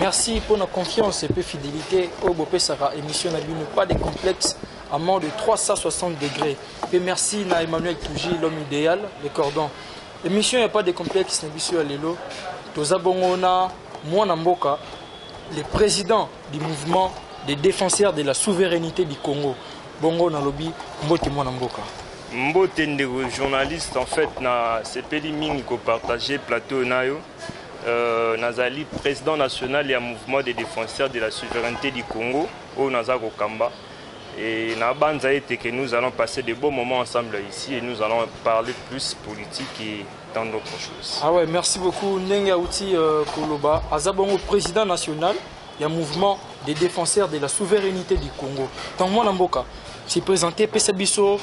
Merci pour notre confiance et pour fidélité au Bopé Sarah. Émission n'a pas de complexe à moins de 360 degrés. Et merci à Emmanuel Touji, l'homme idéal, les cordons. Émission n'a pas de complexe, n'est Lelo. Tozabongona, Mwanamboka, le président du mouvement des défenseurs de la souveraineté du Congo. Bongo Nalobi, Mbote Mwanamboka. Mbote ndeko journaliste en fait na sepeli mingi ko partager plateau nayo. Nazali président national et un mouvement des défenseurs de la souveraineté du Congo au Nazako Kamba. Et que nous allons passer de beaux moments ensemble ici et nous allons parler plus politique et tant d'autres choses. Ah ouais, merci beaucoup Nenga Outi Koloba. Azabongo président national et un mouvement des défenseurs de la souveraineté du Congo. Tant moi Namboka, c'est présenté Pesabiso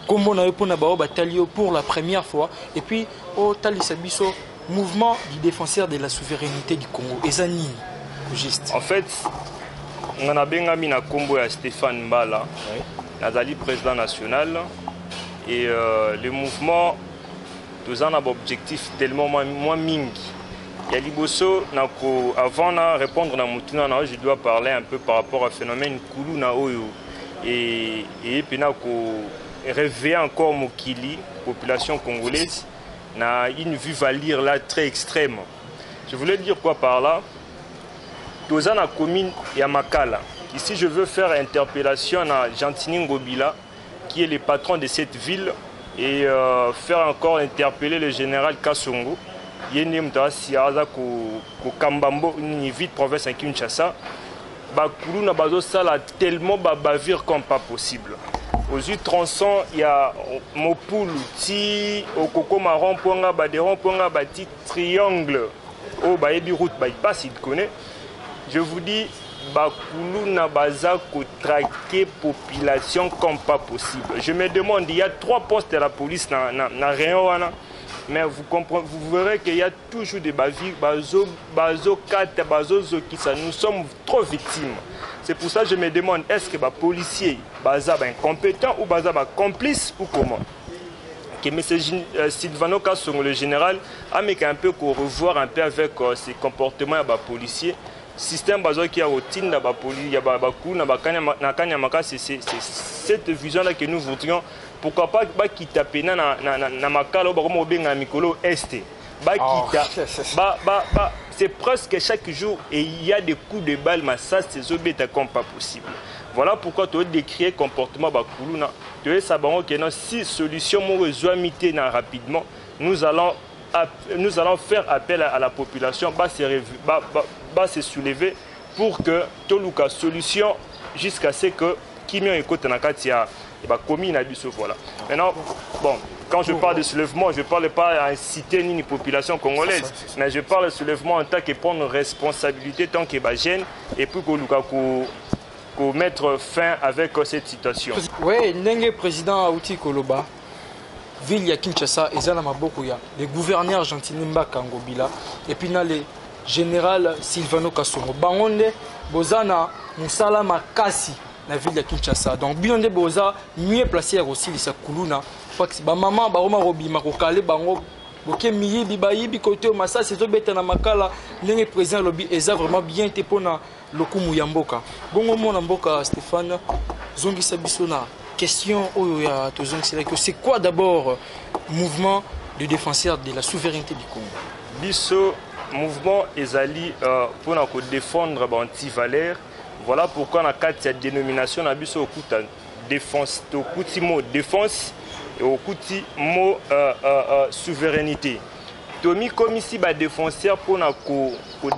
Kombo na Yopona Bao Batalio pour la première fois et puis au Talisabiso mouvement du défenseur de la souveraineté du Congo. Ezani, juste. En fait, on a bien mis na Kombo à Stéphane Mbala, Nazali président national, et le mouvement, nous avons un objectif tellement moins mingi. Il y a Liboso, avant de répondre à Moutuna, je dois parler un peu par rapport au phénomène Koulou na Oyo et puis réveiller encore Mokili, population congolaise. Na une vue valir là très extrême. Je voulais dire quoi par là? Dans la commune Yamakala. Ici, je veux faire interpellation à Gentini Ngobila, qui est le patron de cette ville, et faire encore interpeller le général Kassongo. Il y a une Kambambo, une ville province à Kinshasa. Bakoulou n'a pas tellement bavir comme pas possible. Aux yeux tronçons, il y a Mopoulou, Ti, Okoko Marron, Ponga, Baderon, Ponga, Bati, Triangle, au Baébi Route, Bypass, il connaît. Je vous dis, Bakoulou n'a pas traquer population comme pas possible. Je me demande, il y a 3 postes de la police dans rien, mais vous verrez qu'il y a toujours des bavis, bazo 4, bazo qui ça. Nous sommes trop victimes. C'est pour ça que je me demande, est-ce que les policiers sont incompétents ou complices ou comment? Que M. Sylvano Kassongo, le général, a mis un peu qu'on revoir un peu avec ses comportements des policiers. Système qui a routine dans c'est cette vision-là que nous voudrions. Pourquoi pas qui tape na makalo ba mikolo est. C'est presque chaque jour et il y a des coups de balle, mais ça c'est comme pas possible. Voilà pourquoi tu as décrit comportement bakuluna. Tu as savoir que si solution rapidement, nous allons faire appel à la population, se soulever pour que Toluka solution jusqu'à ce que Kimio écoute Nakatia commune voilà. Maintenant, bon, quand je parle de soulèvement, je ne parle pas à inciter ni une population congolaise, mais je parle de soulèvement en tant que prendre responsabilité tant que gêne et puis qu'on mettre fin avec cette situation. Oui, Nengue président Aouti Koloba, ville ya Kinshasa, Ezana Mabokoya, le gouverneur Gentilimba Kangobila, et puis le général Sylvano Kassongo. Bangonde, Bozana, Moussala Makasi. La ville de Kinshasa. Donc, bien de Boza, mieux placé aussi les Sakuluna. Maman, Baroma Robi, Marokale, Bango, Boké Miyi, Bibayi, Bikote, Massa, c'est tout bête na Makala, les présidents lobby, et ça vraiment bien été pour le Kumu Yamboka. Bon, mon Amboka, Stéphane, Zongi Sabisona, question, c'est quoi d'abord mouvement de défenseurs de la souveraineté du Congo? Bisso, mouvement Ezali, pour défendre anti-valère. Voilà pourquoi on a cette dénomination on a vu au défense, au mot défense et au mot souveraineté. Tomi comme ici défenseur pour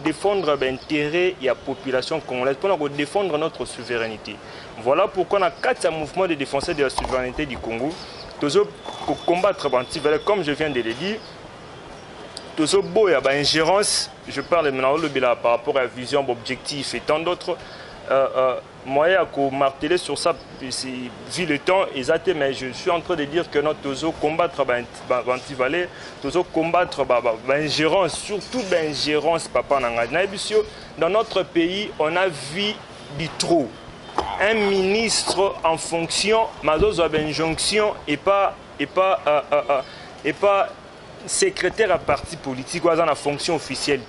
défendre l'intérêt de la population congolaise, pour défendre notre souveraineté. Voilà pourquoi on a un mouvement de défenseurs de la souveraineté du Congo. Pour combattre l'antivaleur, comme je viens de le dire. Toujours beau, il y a une ingérence. Je parle maintenant par rapport à la vision, objectif et tant d'autres. Moi, je marteler sur ça, vu le temps, mais je suis en train de dire que notre tozo combattre l'antivaleur, tozo combattre l'ingérence, surtout l'ingérence, papa dans notre pays, on a vu du trop. Un ministre en fonction, mazozo a une injonction et pas secrétaire à parti politique ou à la fonction officielle.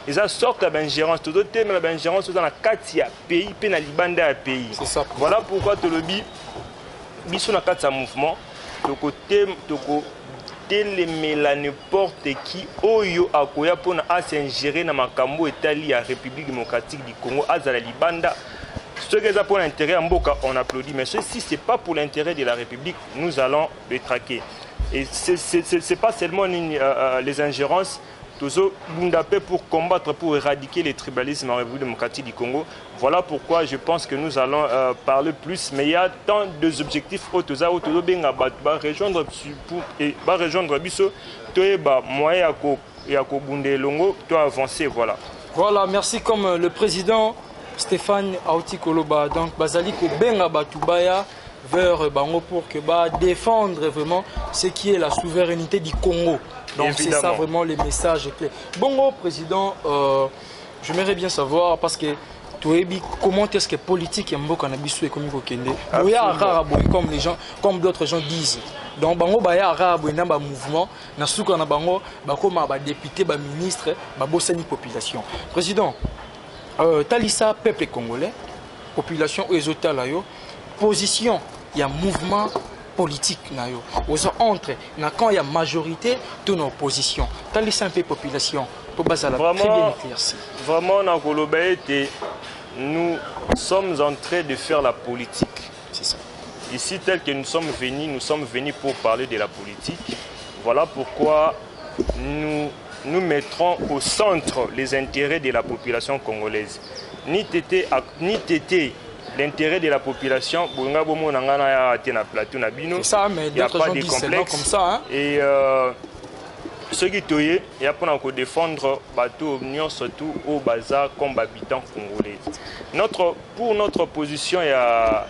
ils ont sorte à l'ingérence, tout le thème de l'ingérence dans la Katia pays, puis dans la Libanda pays. Voilà pourquoi tu le dis, biso na Katia mouvement, de côté telemela n'importe qui oyo akoya pona s'ingérer na makambo etali ya République démocratique du Congo azala libanda. Ce qui est pour l'intérêt en Mboka, on applaudit, mais ceci c'est pas pour l'intérêt de la République, nous allons le traquer. Et c'est pas seulement les ingérences, toujours pour combattre, pour éradiquer les tribalismes en République démocratique du Congo. Voilà pourquoi je pense que nous allons parler plus. Mais il y a tant d'objectifs rejoindre Bisso, moyen à avancer. Voilà. Voilà, merci comme le président Stéphane Aouti Koloba. Donc, Bazali Kobenga Batubaya vers Bango pour que défendre vraiment ce qui est la souveraineté du Congo. Donc c'est ça vraiment les messages clés. Bongo président, j'aimerais bien savoir parce que comment est-ce que politique est cannabis et comme comme les gens, comme d'autres gens disent. Donc bango baya arabe na ba mouvement na suka na bango ba koma ba député ba ministre ba bosani population. Président, Talissa peuple congolais, population ezotala yo, position il y a mouvement politique entre quand il y a majorité de nos oppositions. Talissa un peu population pour basala très bien éclairci. Vraiment na Kolobete, nous sommes en train de faire la politique. C'est ça. Ici tel que nous sommes venus pour parler de la politique. Voilà pourquoi nous mettrons au centre les intérêts de la population congolaise. Ni tété l'intérêt de la population, c'est ça, mais d'autres gens disent seulement comme ça. Hein? Et ceux qui toyent, il y a pour défendre bateau surtout au bazar comme habitants congolais. Pour notre position, il y a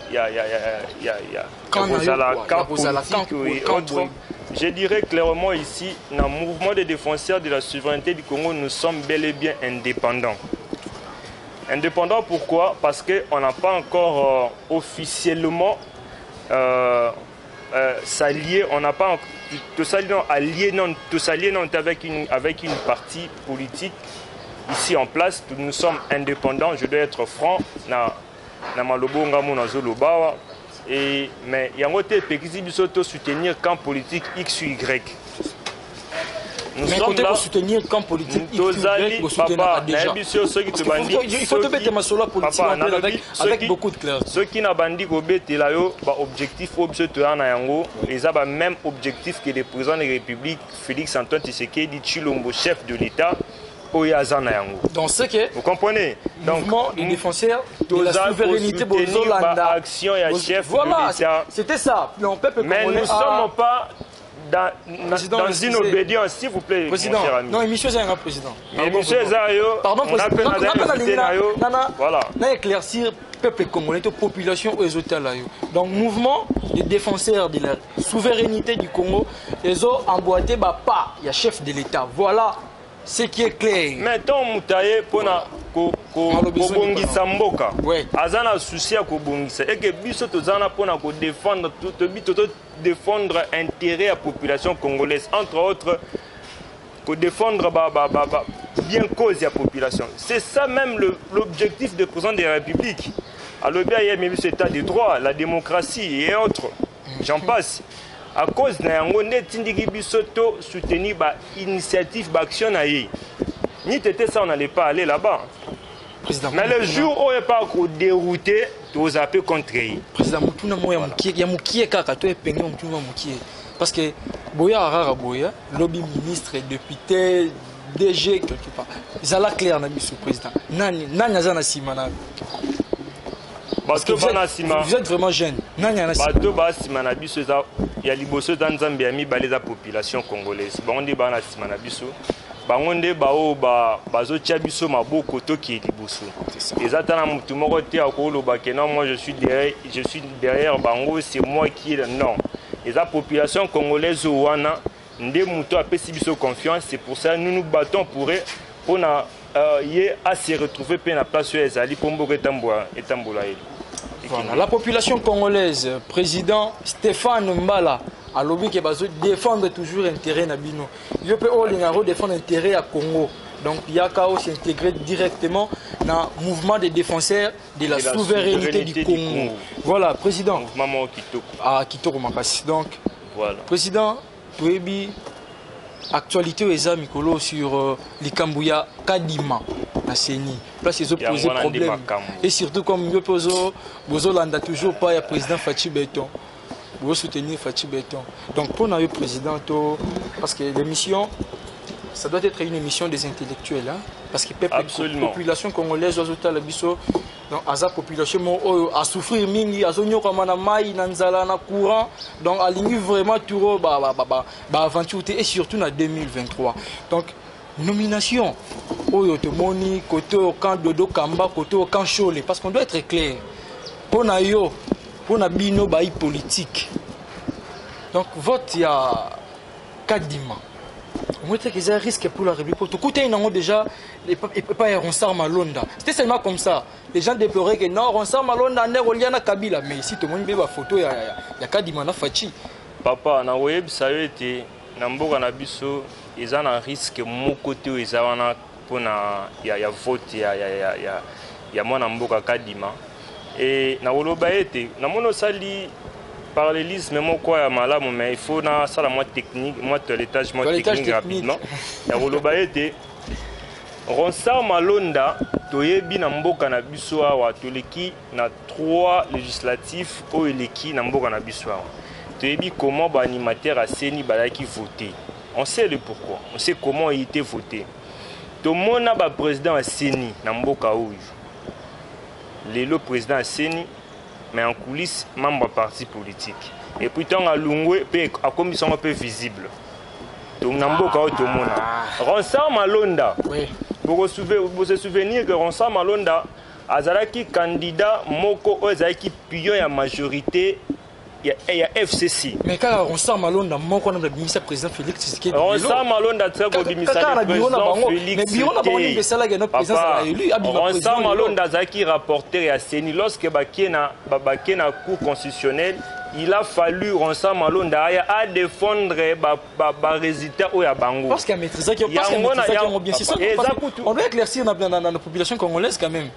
je dirais clairement ici, dans le mouvement des défenseurs de la souveraineté du Congo, nous sommes bel et bien indépendants. Indépendant pourquoi? Parce qu'on n'a pas encore officiellement s'allier, on n'a pas allié avec une partie politique ici en place. Nous sommes indépendants, je dois être franc. Mais il y a un côté qui soutenir camp politique X ou Y. Nous sommes là pour soutenir camp politique X ou Y, pour soutenir déjà. Il faut te mettre ma sola politique avec beaucoup de clarté. Ceux qui n'ont pas dit que objectif ils ont le même objectif que le président de la République, Félix Antoine Tshisekedi Tshilombo, chef de l'État. Donc ce que vous comprenez, donc mouvement des défenseurs de la souveraineté Bozolanda, action et chef voilà, de l'État. C'était ça. Mais nous ne sommes pas dans une obédience, s'il vous plaît, président. Mon cher ami. Non, monsieur Zanga, président. Monsieur Zayo, pardon, président. Voilà. On a éclaircir peuple congolais, population exotale. Donc, mouvement des défenseurs de la souveraineté du Congo, ils ont emboîté pas, il y a chef de l'État. Voilà ce qui est clair. Maintenant, Moutaye, pour kobongisa mboka azana souci ya kobongisa et que biso tozana pona ko défendre défendre intérêt à population congolaise, entre autres ko défendre bien cause ya population. C'est ça même l'objectif du président de la République. Alors bien il y a même cet état de droit, la démocratie et autres, j'en passe. À cause de yango netindiki biso to soutenir ba initiative ba action na yi. Ni tété ça on n'allait pas aller là-bas. Mais le jour où il n'y a pas dérouté, tu as appelé contre lui. Président, il y a Moukié Kaka, tu es peigné Moukié. Parce que Boya Arara Boya, lobby ministre, député, DG, quelque part. Zala clair, monsieur le président. Nani Nazana Simana. Parce que vous êtes vraiment jeune. Nani Nazana Simana. Il y a liboso dans Zambie, la population congolaise. On dit Bana Simana Biso. Bangonde bao bazotia biso maboko toki liboso. Ezatana mutu moko te akoloba ke non, moi je suis derrière bango, c'est moi qui est non. Et la population congolaise wana nde mutu apesi biso confiance, c'est pour ça nous nous battons pour na à se retrouver pe na place où ezali pombo etambola. Voilà, la population congolaise, président Stéphane Mbala alobi ke bazo défendre toujours intérêt na bino. Je peux défendre intérêt à Congo. Donc Yakao s'est intégré directement dans le mouvement des défenseurs de la souveraineté du Congo. Voilà, président. Mouvement Kitoko. Ah, Kitoko Makassi. Donc, voilà. Président, Touebi, actualité aux Mikolo sur l'Ikambouya Kadima, la CENI. Là, c'est posé problème. Et surtout, comme je pose, vous n'avez toujours pas le président Fachi Béton. Vous soutenir Fachi Béton. Donc, pour le président, parce que l'émission, ça doit être une émission des intellectuels, hein? Parce que la population congolaise doit être la population a souffrir mingi, a zonyo comme na mai, na nzala, na courant, donc a ligne vraiment tout aventure et surtout en 2023. Donc nomination oyo tomoni côté au camp Dodo Kamba, côté au camp Chole, parce qu'on doit être clair. Pour na yo, pour na bino baï politique. Donc vote il y a Kadima. Moi, je qu'il y a un risque pour la République. Tout le monde déjà, pas Ronsard Malonda. C'était seulement comme ça. Les gens déploraient que non, Ronsard Malonda, Neroliana Kabila. Mais ici, tout le monde a une photo, il y a Kadimana Fachi. Papa, na web, ça a été, Namboka Nabiso, ils ont un risque, mon côté, ils ont un pour il y a vote, il y a moi Namboka Kadima. Et na woloba été, na mono sali. Parallélisme, mais il faut ça la technique, l'étage technique rapidement. Ronsard Malonda, toyebi na mboka na biso awa toleki na 3 législatifs o eleki na mboka na biso awa. Toyebi comment ba animateur a seni balaki voter. On sait le pourquoi, on sait comment il était voté. To mona ba président a seni na mboka oyo. Le président a seni mais en coulisses, membre parti politique. Et puis, tant à Lungwe, à commission un peu visible. Donc, Namboka Otomona. Ronsard Malonda. Pour se souvenir que Ronsard Malonda, Azalaki candidat Moko, Azalaki pion à majorité, il y a FCC. Mais quand Ronsard Malonda, Moko, on a le président Félix Tshisekedi. Ronsard Malonda, très beau président Félix Tshisekedi. Ronsard Malonda, Azalaki rapporteur à Seni. Lorsque Bakena cour constitutionnel, il a fallu Ronsard Malonda à défendre les résultats au Yabango. Parce qu'il y a maîtrisé qui ont bien. On doit éclaircir dans la population congolaise quand même.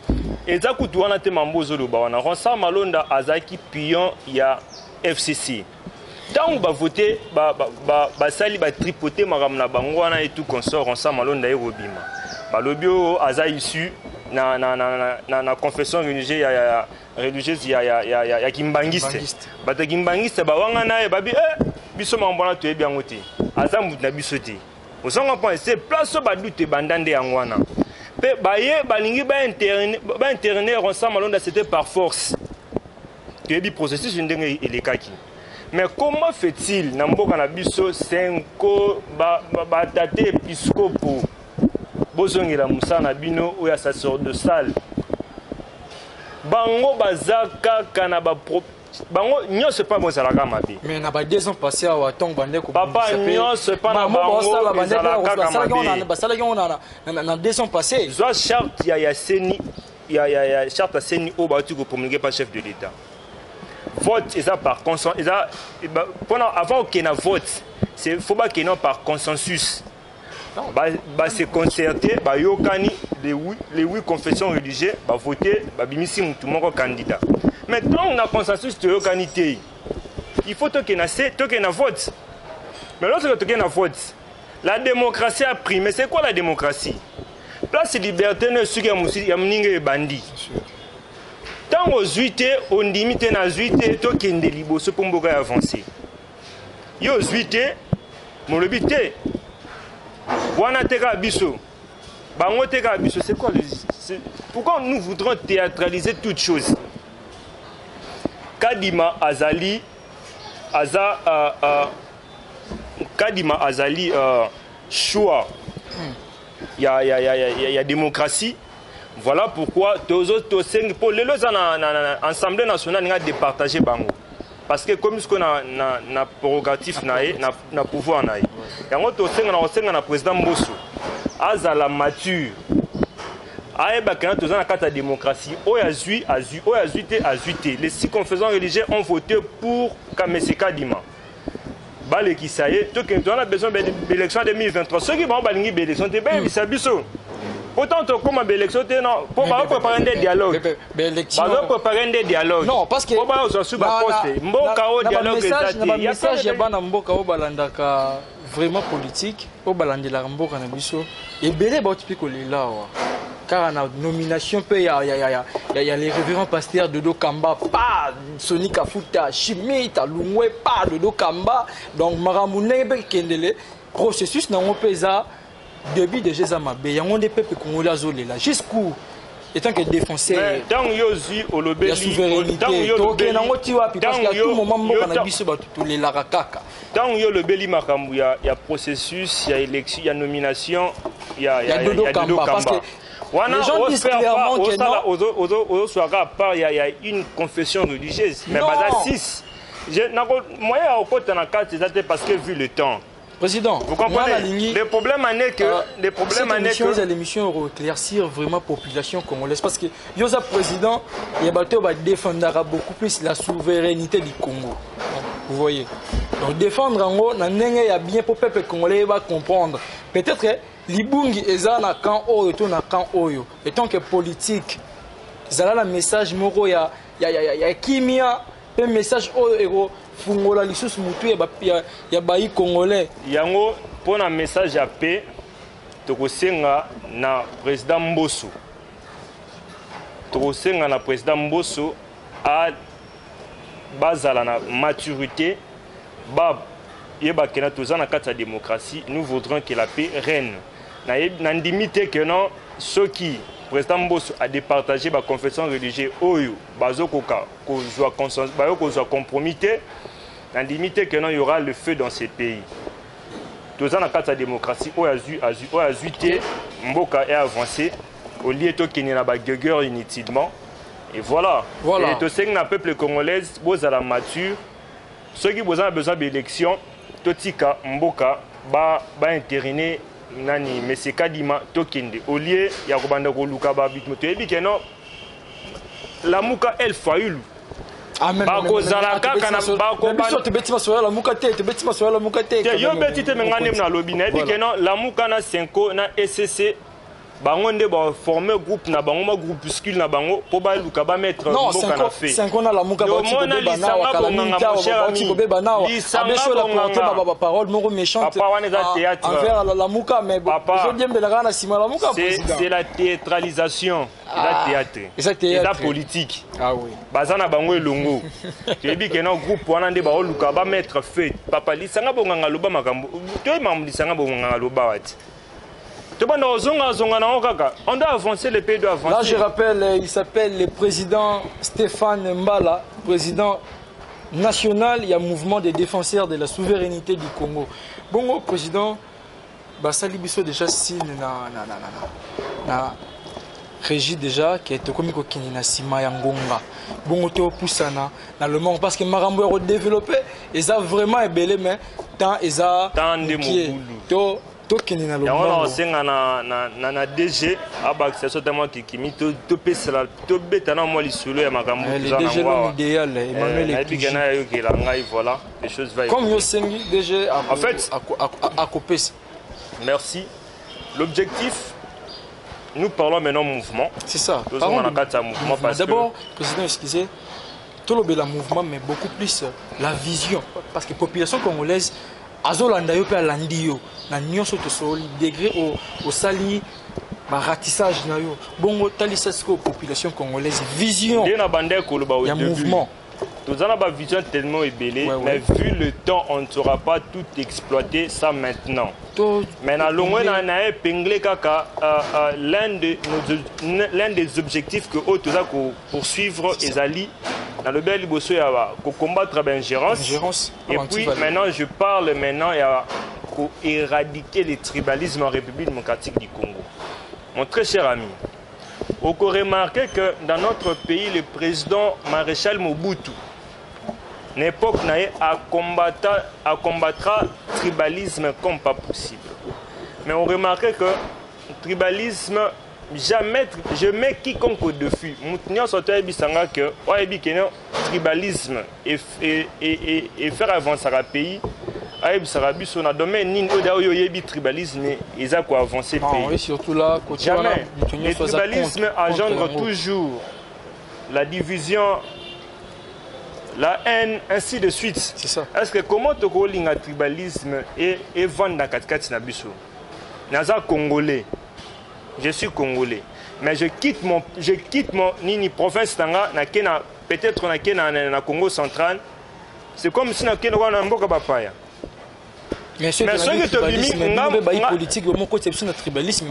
Et ça coûte on a été mambozo le bawana. Ronsard Malonda Azaki pion il y a FCC. Tant on va voter sali ba tripoter maramna bango wana et tout consort Ronsard Malonda et Robima. Lobio aza issu na confession religieuse ya kimbangiste. Bata kimbangiste ba wanga na e babi biso mambona to e biango te. Aza mutu na biso te. Osanga point c'est place ba doute bandande yangwana. Pe baye balingi ba interner Ronsard Malonda c'était par force. Tu es bi processus ndenge elekaki. Mais comment fait-il na mboka na biso 5 ba tate episcopo bozongela musana bino oya sacerdoce de salle. Bango bazaka kana ba bango nyonso pas bozalaka mabe. Mais na ba 2 ans passés à Watong bande ko papa nyonso pas na bango bazalaka mabe. Basala on na 2 ans passés. Soit charte ya Seni ya charte Seni o ba tu ko promulguer par chef de l'état. Vote et ça par consensus. Pendant avant qu'il y ait un vote, il faut pas qu'il y ait par consensus. Se concerter, les 8 confessions religieuses, voter, tout le monde candidat. Maintenant, on a consensus de l'organité. Il faut qu'il y ait un vote. Mais lorsque tu as un vote, la démocratie a pris. Mais c'est quoi la démocratie? Place liberté, il y a bandit. Tant aux 8, on limite na 8, to kende liboso pour mboka avancer. Yo 8, mon le but est wana teka biso. Bango teka biso, c'est quoi pourquoi nous voudrons théâtraliser toutes choses? Kadima Azali choix. Il y a démocratie. Voilà pourquoi pour les l'Assemblée nationale n'a départagé bango. Parce que comme ce qu'on a prérogatif na pouvoir na. Et on a président Mbosso. Azala mature. Aeba kana tozana na carte de démocratie. Oyazui. Les 6 confesseurs religieux ont voté pour Kamese Kadima. balé qui ça y est, tout on a besoin d'élection 2023. Ceux qui vont balingi élection, t'es bien bisabiso. Pourtant, comme une élection, non, pour préparer des dialogues. Pour préparer des dialogues. Non, parce que. Pour message, il y a un mboka au balandaka vraiment politique, au balandela mboka na biso. Et belé ba typique là. Car la nomination, il y a les révérends pasteurs de Dokamba, pas Sonic Afuta, Chimie, Talumwe, pas de Dokamba. Donc, Maramoune, Kendele, processus n'a pas début de Jézamabe. Il y a des peuples qui ont là jusqu'où étant que défoncé la souveraineté. Parce qu'à tout moment, on a vu tous les larakaka. Tant que le Béli Makambu, il y a processus, il y a élection, il y a nomination, il y a Dokamba. Les gens disent clairement que non. Il y a une confession religieuse. Mais pas à 6. Moi, parce que vu le temps. Président, vous comprenez? Le problème est que. L'émission éclaircir vraiment la population congolaise. Parce que Yosa président, il défendra beaucoup plus la souveraineté du Congo. Vous voyez? Donc défendre en haut, il y a bien pour le peuple congolais va comprendre. Peut-être que Libungi est na camp oyo to na camp oyo. Et tant que politique, zala la message moko ya kimia, un message oyo fungola lisusu mutu ya bayi congolais. Yango pour un message à paix, tokosenga na président Mbosso. Tokosenga na président Mbosso a bazala na maturité, yeba kena tozana kati ya démocratie, nous voudrons que la paix règne. Nandimite que non, ceux qui, président Mbosso a départagé la confession religieuse, Oyo, Bazokoka, qu'on compromitté, nandimite que non, il y aura le feu dans ces pays. Tozana kati ya démocratie, Oyo azuité, Mboka est avancé, au lieu de qu'il n'y a pas de gueule inutilement. Et voilà. Et tout ce que le peuple congolais, vous avez la mature, ceux qui ont besoin d'élection, Totika, Mboka, ba intériné, nani, mais c'est Kadima, Tokende. Au lieu, il y a Robanda Luka, Babit, et bien non, la Mouka, elle faille. Ah, même Bakozalaka, la Mouka, na 5 na SCC. Bangonde ba former groupe na bango groupuscule na bango pour ba luka ba mettre mboka na fait. 5 ans la muka ba tiko ba na wakala minta wa tiko be ba na abeso la porter ba parole moko méchante envers la muka mais je dis mbela na sima la muka président. C'est la théâtralisation, la théâtre. Et la politique. Ah oui. Bazana bango elongo. Tu dis que non groupe wana nde ba luka ba mettre fait. Papa lisanga bonganga loba makambo. To imam lisanga bonganga loba wati. On doit avancer, le pays doit avancer. Là, je rappelle, il s'appelle le président Stéphane Mbala, président national, il y a un mouvement des défenseurs de la souveraineté du Congo. Bon, président, Bassali Bisso déjà signe na régie déjà qui est comme Kini na Sima Yangonga. Bon, on poussana dans le monde parce que Marambo est développé, ils ont vraiment ébélé, mais tant ils ont tant on a DG c'est certainement qui mit tout pèsera tout bétana moi les sous le makambo DG l'idéal Emmanuel voilà les choses vont comme Yosengi DG en fait à couper. Merci. L'objectif, nous parlons maintenant mouvement. C'est ça. D'abord, président, excusez, tout le mouvement, mais beaucoup plus la vision, parce que la population congolaise azolanda yo pe alandi yo na nyonso to soli degré au sali ba ratissage na yo bongo talisa ko population congolaise vision bien abandé koloba au mouvement nous avons une vision tellement ébélée, mais vu le temps, on ne saura pas tout exploiter ça maintenant. Maintenant, l'un des objectifs que nous devons poursuivre est d'aller dans le bel Ibosso pour combattre l'ingérence. Et puis maintenant, je parle pour éradiquer le tribalisme en République démocratique du Congo. Mon très cher ami, on peut remarquer que dans notre pays, le président maréchal Mobutu, l'époque combattra le tribalisme comme pas possible. Mais on remarque que le tribalisme, jamais, je mets quiconque au défi. Nous sommes que le tribalisme et faire avancer le pays, Aïb Sarabiso, on a domaine ni au tribalisme et ça quoi avancer pays. Surtout là, jamais. Le tribalisme engendre toujours la division, la haine, ainsi de suite. C'est ça. Est-ce que comment tu roules un tribalisme et vendre dans 4-4 Nabiso? Naza Congolais. Je suis Congolais. Mais je quitte mon nini province tanga peut-être na Congo central. C'est comme si na mboka bapaya. Mais ceux qui ont politique, mon côté c'est le tribalisme.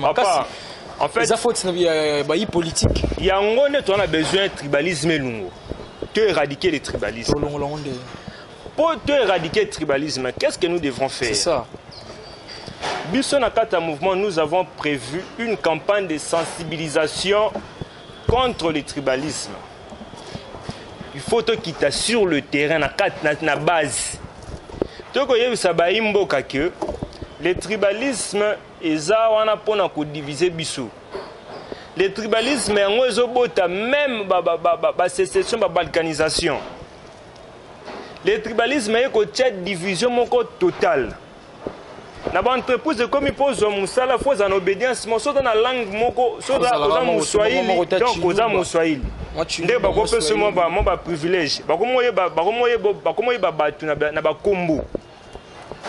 En fait, ça faut être politique. Il y a on a besoin de tribalisme lungo. Tu éradiquer le tribalisme. Pour éradiquer le tribalisme, qu'est-ce que nous devrons faire? C'est ça. Bissonakata Mouvement, nous avons prévu une campagne de sensibilisation contre le tribalisme. Il faut que tu sur le terrain, na base. Le tribalisme est pour diviser Bissou. Le tribalisme est même la sécession, la balkanisation. Le tribalisme est une division totale. Dans l'entreprise, comme il pose la fois en obédience, mais dans la langue, privilège.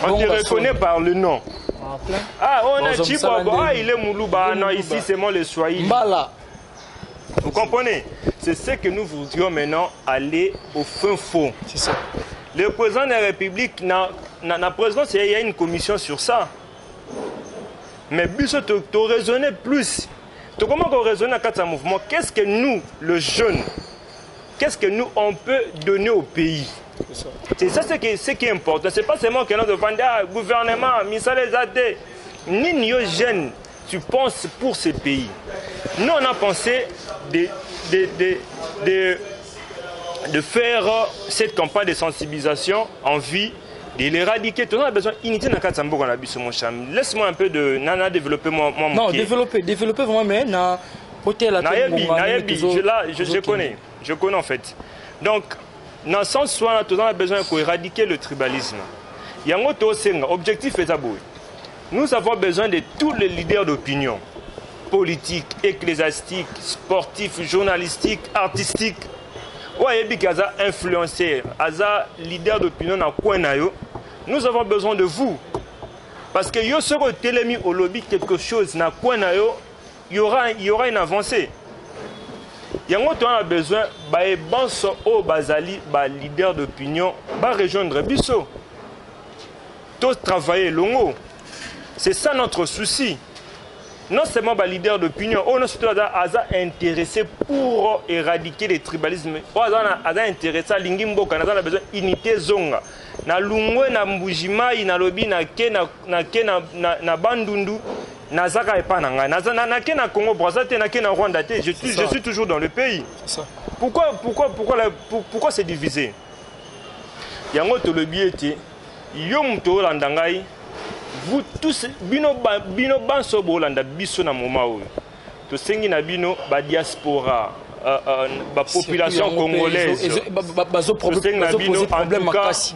On te reconnaît par le nom. Ah, on a dit, il est Moulouba, non, ici c'est moi le Swahili. Vous comprenez? C'est ce que nous voudrions maintenant aller au fin fond. C'est ça. Le président de la République, la présidence, il y a une commission sur ça. Mais tu raisonnes plus. Comment on raisonne à ce mouvement? Qu'est-ce que nous, le jeune, qu'est-ce que nous, on peut donner au pays? C'est ça ce qui est important. Ce n'est pas seulement que nous devons dire gouvernement, ministère des Athées. Ni jeunes, tu penses pour ce pays. Nous, on a pensé de faire cette campagne de sensibilisation en vie, de l'éradiquer. Tout le monde a besoin d'unité dans le cadre de mon cham. Laisse-moi un peu de développer mon non, développer vraiment, mais na côté la je connais en fait. Donc, dans le sens où tout le monde a besoin d'éradiquer le tribalisme. Il y a un autre objectif est aboué. Nous avons besoin de tous les leaders d'opinion, politiques, ecclésiastiques, sportifs, journalistiques, artistiques. Influenceurs, leader d'opinion dans coin nous avons besoin de vous. Parce que yo sera télémi au lobby quelque chose dans coin il y aura une avancée. Il y a besoin de bazali leader d'opinion rejoindre Bisso. Tous travailler longo. C'est ça notre souci. Non seulement les leaders d'opinion, on est intéressé pour éradiquer le tribalisme. On est intéressé à l'ingimbo, on a besoin d'unité zonga. Na lungwe, na mbujima, na lobi, na ke, na bandundu, na zaka et pananga. Na ke na Congo Brazzaville, na ke na Rwanda. Je suis toujours dans le pays. Pourquoi c'est divisé? Yango to le biete, yom to landangai. Vous tous, bino banso bolanda biso na moma oyo. To sengi na bino ba diaspora, ba population congolaise. Bazo problème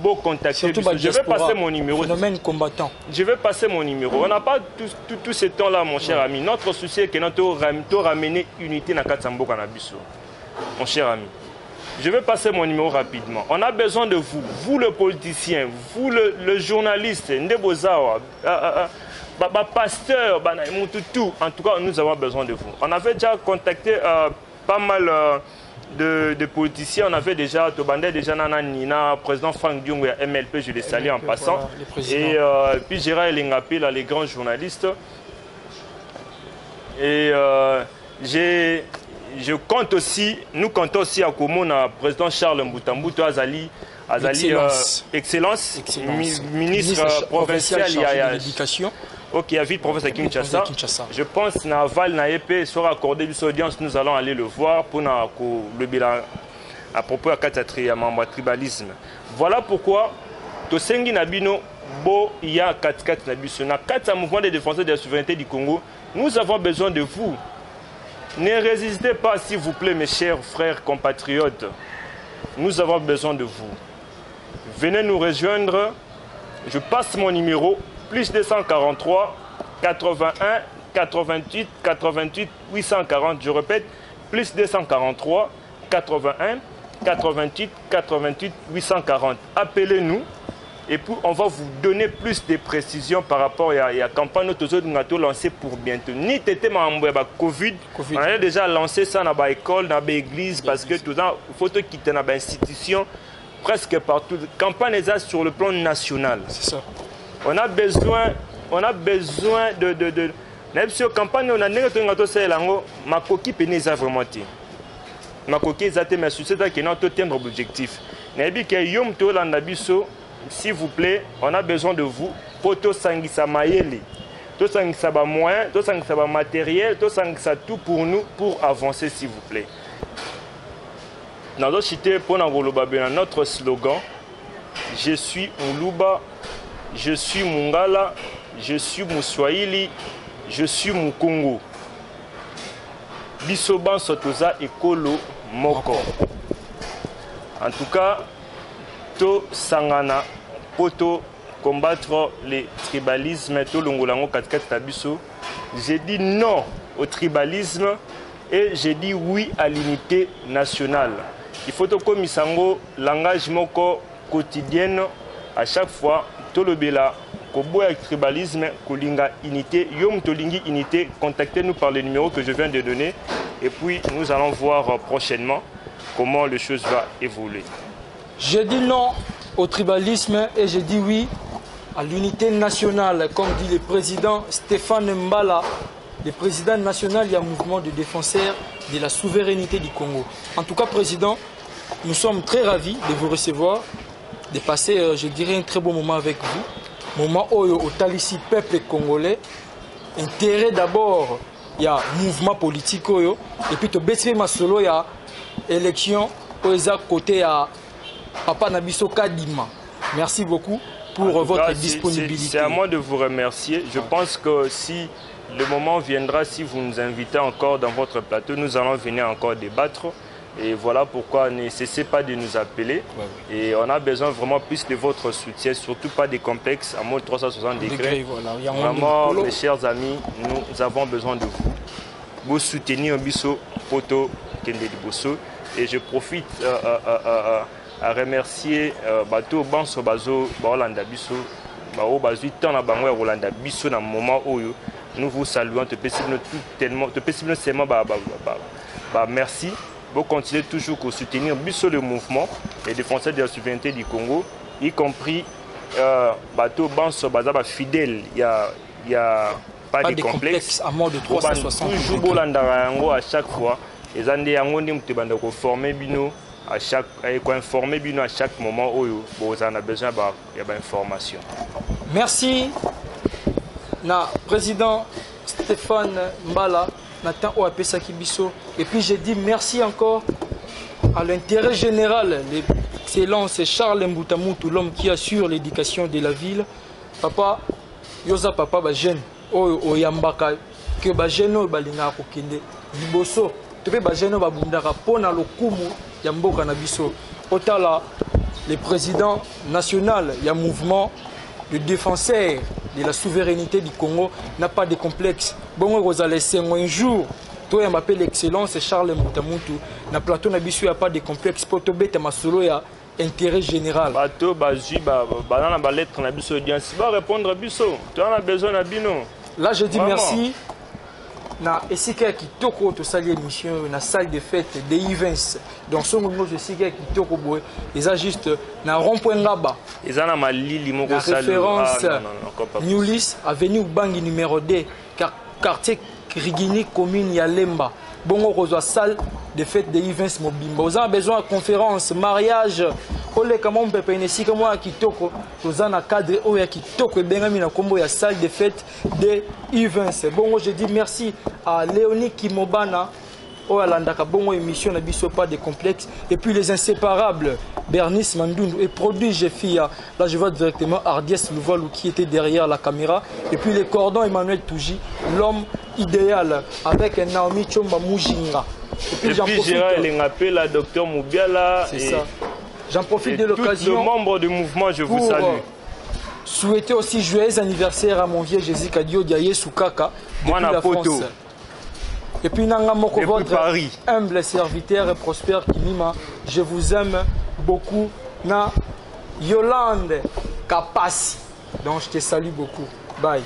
beau contacter. Je vais passer mon numéro. Phénomène combattant. Je vais passer mon numéro. On n'a pas tout ce temps-là, mon cher ami. Notre souci est que nous ramener unité na Katsamboka na biso. Mon cher ami. Je vais passer mon numéro rapidement. On a besoin de vous, vous le politicien, vous le journaliste, Ndebozawa, pasteur, tout. En tout cas, nous avons besoin de vous. On avait déjà contacté pas mal de politiciens. On avait déjà, Tobandé, déjà Nina, président Franck Diong, MLP, je les salue en passant. Et puis Gérard Elengapé, les grands journalistes. Et nous comptons aussi à Komona, président Charles Mboutambuto, Azali, Excellence, ministre provincial de l'éducation. Ok, à ville province à Kinshasa. Je pense que Naval Naepé sera accordé une audience. Nous allons aller le voir pour le bilan à propos de la tribalisme. Voilà pourquoi Tosengi Nabino, Bo, Ya 4-4 Nabiso, na 4 mouvement de défenseurs de la souveraineté du Congo. Nous avons besoin de vous. Ne résistez pas, s'il vous plaît, mes chers frères compatriotes. Nous avons besoin de vous. Venez nous rejoindre Je passe mon numéro, plus 243 81 88 88 840. Je répète, plus 243 81 88 88 840. Appelez-nous et puis on va vous donner plus de précisions par rapport à la campagne que nous avons lancée pour bientôt. Ni tété ma Covid, on a déjà lancé ça dans l'école, dans l'église, parce que tout ça, il faut quitter dans l'institution presque partout. Campagne est sur le plan national. C'est ça. On a besoin de même si campagne on a ma coquille pénèse vraiment. Ma coquille est mais c'est ça qui est notre objectif. S'il vous plaît, on a besoin de vous pour tout sangisa maïeli, tout sangisa moyen, tout sangisa matériel, tout sangisa tout pour nous pour avancer s'il vous plaît. Dans notre slogan, je suis Muluba, je suis Mungala, je suis Muswahili, je suis Mukongo. Bisoban Sotoza Ekolo Moko. En tout cas, to sangana poto combattre les tribalismes to longolango katikati tabiso. J'ai dit non au tribalisme et j'ai dit oui à l'unité nationale. Il faut que misango langage moko quotidienne à chaque fois to lobela ko boya tribalisme kolinga unité yom tolingi unité, contactez-nous par le numéro que je viens de donner et puis nous allons voir prochainement comment les choses vont évoluer. J'ai dit non au tribalisme et j'ai dit oui à l'unité nationale, comme dit le président Stéphane Mbala, le président national du mouvement de défenseurs de la souveraineté du Congo. En tout cas, président, nous sommes très ravis de vous recevoir, de passer, je dirais, un très beau moment avec vous. Moment où au Talissi, peuple congolais, intérêt d'abord, il y a mouvement politique, et puis tu baisses ma solo, il y a élection, côté à Papa Nabiso Kadima. Merci beaucoup pour votre disponibilité. C'est à moi de vous remercier. Je pense que si le moment viendra, si vous nous invitez encore dans votre plateau, nous allons venir encore débattre. Et voilà pourquoi ne cessez pas de nous appeler. Et on a besoin vraiment plus de votre soutien, surtout pas des complexes à mode 360 degrés. Voilà. Vraiment, mes chers amis, nous avons besoin de vous. Vous soutenir un biso poto Kende Bosso. Et je profite à remercier Bato Banso Bazo Baolanda Bisso, Bao Bazu Tana Bango Rolanda Bisso dans le moment où nous vous saluons, te pécimons seulement merci. Vous continuez toujours à soutenir Bisso le mouvement et défenseur de la souveraineté du Congo, y compris Bato Banso Baza fidèle, il y a pas de complexe à mort de 360. Toujours Bolanda à chaque fois. Les Andés ont formé Bino à chaque informer Bino à chaque moment où vous en avez besoin d'informations. Merci, na président Stéphane Mbala, Nathan Oapesa Kibiso. Et puis j'ai dit merci encore à l'intérêt général, l'excellence Charles Mbutamutu, l'homme qui assure l'éducation de la ville. Papa, Yosa Papa Bajen, Oyambaka, que Bajeno Balinga Kokende, Liboso. Le président national, il y a un mouvement de défenseurs de la souveraineté du Congo, n'a pas de complexe. Bon, vous allez laisser un jour, toi, m'appelle l'excellence Charles Mbutamutu, na plateau n'a pas pas de complexe pour te bête ma solo ya intérêt général. Bateau, bazu, banana, lettre, na biso audience, va répondre à biso. Tu en as besoin à bino. Là, je dis merci. Na esika kitoko to sali émission na salle de fête de Ivens donc son moment je sais kitoko boy ils a juste na rond-point ngaba ils ana malili moko salle référence Newlis avenue Bangi numéro 2 quartier Rigini commune ya Lemba bongo reçoit salle de fête de Ivens Mobimba vous avez besoin de conférence mariage ole kama mpepe inesika moi kitoko tozana cadre oya kitoko bengami na kombo ya salle de fête de Ivens. Bongo je dis merci à Léonie Kimobana oyalandaka bongo émission na biso pas de complexe et puis les inséparables Bernice Mandundu et produit Jefia. Là je vois directement Ardiès Louvalou qui était derrière la caméra et puis les cordons Emmanuel Touji, l'homme idéal avec Naomi Chomba Mujinga. Et puis j'en profite la docteur Moubiala. C'est ça. J'en profite de l'occasion. Tous les membres du mouvement, je vous salue. souhaiter aussi joyeux anniversaire à mon vieux Jésus Kadio Diaye Soukaka depuis la France. Et puis Nanga Moko, votre humble serviteur et prospère Kimima, je vous aime beaucoup. Na Yolande Kapasi. Donc je te salue beaucoup. Bye.